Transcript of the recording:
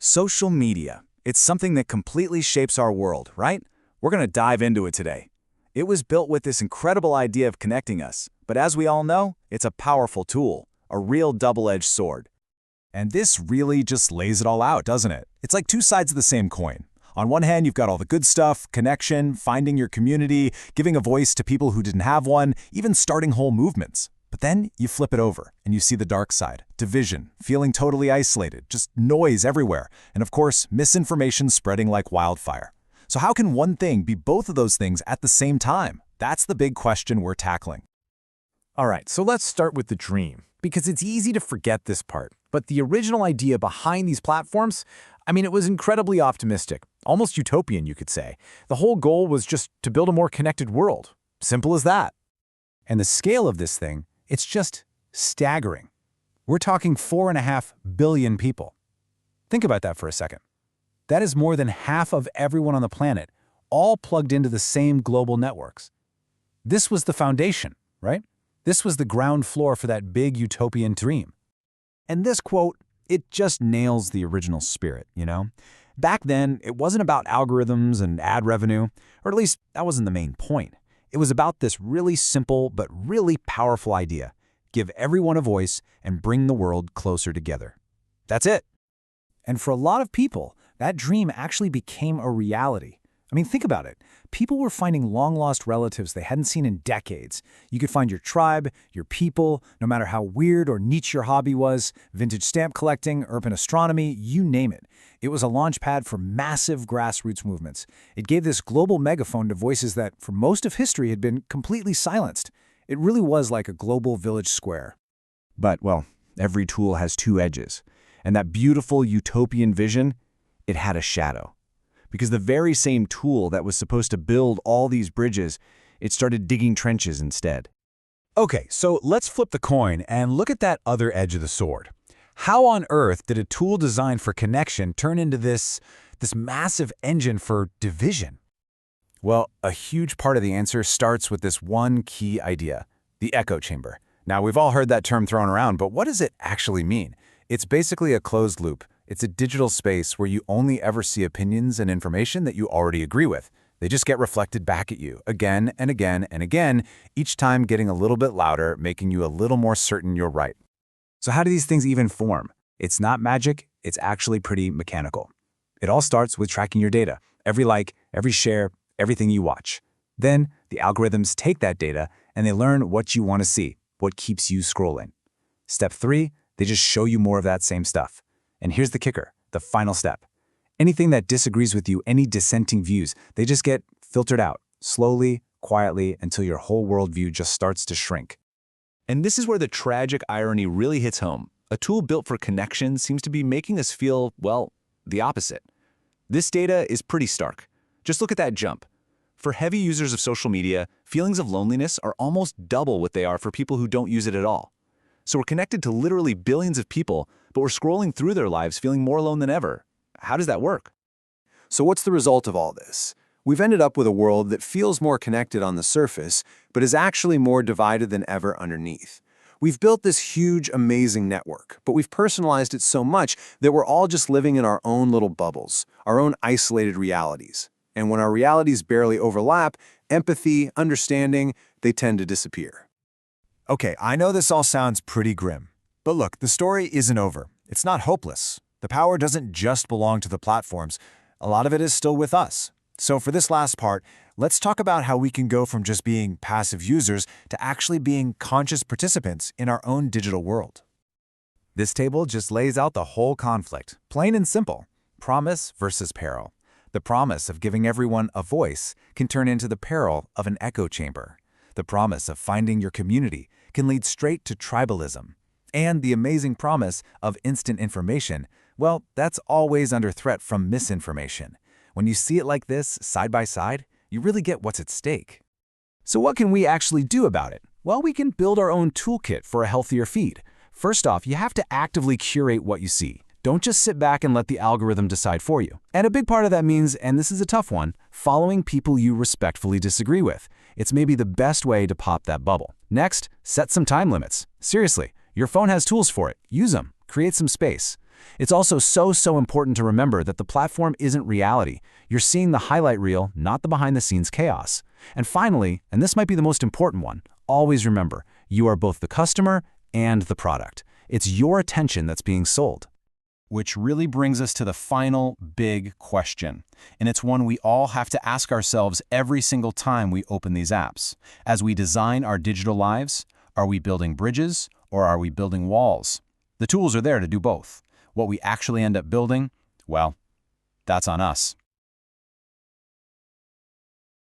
Social media. It's something that completely shapes our world, right? We're going to dive into it today. It was built with this incredible idea of connecting us, but as we all know, it's a powerful tool, a real double-edged sword. And this really just lays it all out, doesn't it? It's like two sides of the same coin. On one hand, you've got all the good stuff, connection, finding your community, giving a voice to people who didn't have one, even starting whole movements. But then you flip it over and you see the dark side, division, feeling totally isolated, just noise everywhere, and of course, misinformation spreading like wildfire. So how can one thing be both of those things at the same time? That's the big question we're tackling. All right, so let's start with the dream, because it's easy to forget this part. But the original idea behind these platforms, it was incredibly optimistic, almost utopian, you could say. The whole goal was just to build a more connected world. Simple as that. And the scale of this thing, it's just staggering. We're talking 4.5 billion people. Think about that for a second. That is more than half of everyone on the planet, all plugged into the same global networks. This was the foundation, right? This was the ground floor for that big utopian dream. And this quote, it just nails the original spirit, you know? Back then, it wasn't about algorithms and ad revenue, or at least that wasn't the main point. It was about this really simple but really powerful idea. Give everyone a voice and bring the world closer together. That's it. And for a lot of people, that dream actually became a reality. Think about it. People were finding long-lost relatives they hadn't seen in decades. You could find your tribe, your people, no matter how weird or niche your hobby was, vintage stamp collecting, urban astronomy, you name it. It was a launch pad for massive grassroots movements. It gave this global megaphone to voices that, for most of history, had been completely silenced. It really was like a global village square. But, well, every tool has two edges. And that beautiful utopian vision, it had a shadow. Because the very same tool that was supposed to build all these bridges, it started digging trenches instead. Okay, so let's flip the coin and look at that other edge of the sword. How on earth did a tool designed for connection turn into this massive engine for division? Well, a huge part of the answer starts with this one key idea, the echo chamber. Now, we've all heard that term thrown around, but what does it actually mean? It's basically a closed loop. It's a digital space where you only ever see opinions and information that you already agree with. They just get reflected back at you again and again and again, each time getting a little bit louder, making you a little more certain you're right. So how do these things even form? It's not magic, it's actually pretty mechanical. It all starts with tracking your data, every like, every share, everything you watch. Then the algorithms take that data and they learn what you want to see, what keeps you scrolling. Step 3, they just show you more of that same stuff. And here's the kicker, the final step. Anything that disagrees with you, any dissenting views, they just get filtered out, slowly, quietly, until your whole worldview just starts to shrink. And this is where the tragic irony really hits home. A tool built for connection seems to be making us feel, well, the opposite. This data is pretty stark. Just look at that jump. For heavy users of social media, feelings of loneliness are almost double what they are for people who don't use it at all. So we're connected to literally billions of people, but we're scrolling through their lives feeling more alone than ever. How does that work? So what's the result of all this? We've ended up with a world that feels more connected on the surface, but is actually more divided than ever underneath. We've built this huge, amazing network, but we've personalized it so much that we're all just living in our own little bubbles, our own isolated realities. And when our realities barely overlap, empathy, understanding, they tend to disappear. Okay, I know this all sounds pretty grim. But look, the story isn't over. It's not hopeless. The power doesn't just belong to the platforms. A lot of it is still with us. So for this last part, let's talk about how we can go from just being passive users to actually being conscious participants in our own digital world. This table just lays out the whole conflict, plain and simple. Promise versus peril. The promise of giving everyone a voice can turn into the peril of an echo chamber. The promise of finding your community can lead straight to tribalism. And the amazing promise of instant information, well, that's always under threat from misinformation. When you see it like this, side by side, you really get what's at stake. So what can we actually do about it? Well, we can build our own toolkit for a healthier feed. First off, you have to actively curate what you see. Don't just sit back and let the algorithm decide for you. And a big part of that means, and this is a tough one, following people you respectfully disagree with. It's maybe the best way to pop that bubble. Next, set some time limits. Seriously, your phone has tools for it. Use them. Create some space. It's also so important to remember that the platform isn't reality. You're seeing the highlight reel, not the behind-the-scenes chaos. And finally, and this might be the most important one, always remember, you are both the customer and the product. It's your attention that's being sold. Which really brings us to the final big question. And it's one we all have to ask ourselves every single time we open these apps. As we design our digital lives, are we building bridges or are we building walls? The tools are there to do both. What we actually end up building, well, that's on us.